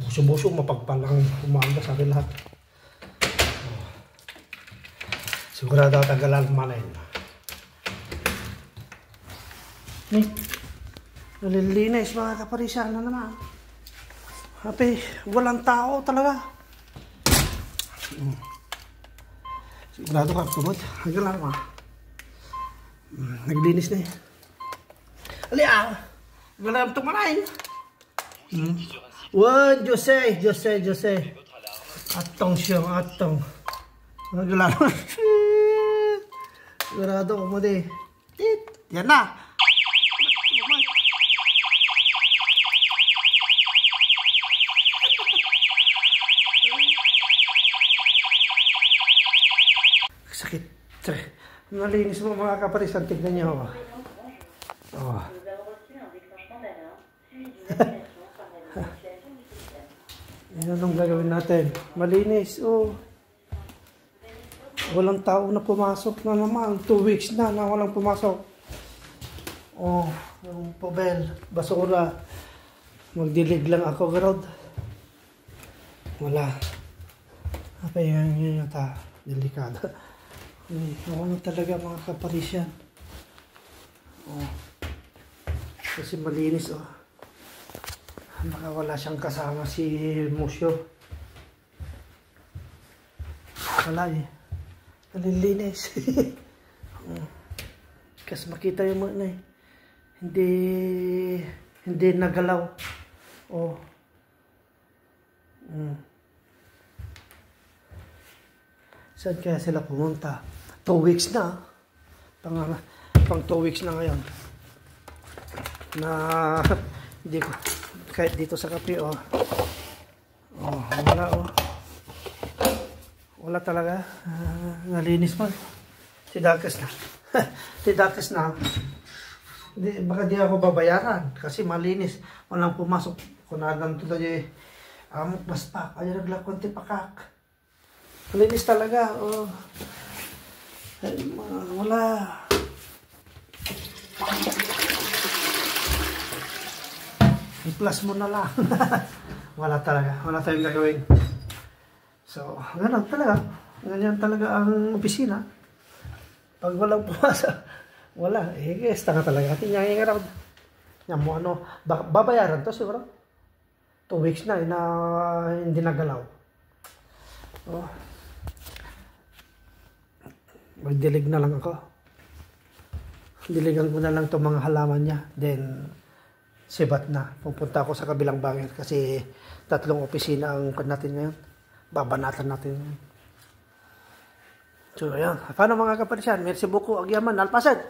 Buso-buso, mapagpalang umaga sa akin lahat. Sigurado tagalan manin. Nalilinis mga kaparisyan na naman. Happy, walang tao talaga. Sigurado ka, tubod. Hanggang lang naglinis na eh. Ali wala itong manayin. Wow, Jose. Atong siyang, atong. Hanggang lang. Sigurado ko mo di. Yan na. Sakit. Nalinis mo mga kaparisan. Tignan niyo. Oh. Yan ang gagawin natin. Malinis. Oh. Walang tao na pumasok na naman. 2 weeks na walang pumasok. Oh, yung pobel, basura. Magdilig lang ako, garod. Wala. Apa yan yata. Delikado. Wala talaga mga kaparisyan. Oh. Kasi malinis, oh. Baka wala siyang kasama si Musyo. Wala eh. Nalilinis. Kasi makita yung mga eh. Hindi nagalaw. Oh. Saan kaya sila pumunta? 2 weeks na. Pang 2 weeks na ngayon. Na hindi ko kahit dito sa kape, oh. Oh, wala, oh. Wala talaga. Nalinis pa. Si Dakis na. Si Dakis na. Baka di ako babayaran. Kasi malinis. Walang pumasok. Kunagan to tayo amok basta. Kaya naglakon ti pakak. Malinis talaga. Oh. Ay, wala. I-plus mo na lang. Wala talaga. Wala tayong gagawin. So, gano'n talaga. Ganyan talaga ang opisina. Pag walang pumasa, wala. Yes, tanga talaga. Tingnan nga raw. Yan mo ano, babayaran to siguro. 2 weeks na, hindi nagalaw. Oh. Magdilig na lang ako. Diligan ko na lang itong mga halaman niya. Then, sibat na. Pupunta ako sa kabilang bangin kasi 3 opisina ang natin ngayon. Babanatan natin. So, ayan. Paano mga kaparisyan? Merci beaucoup. Agyaman. Alpasan.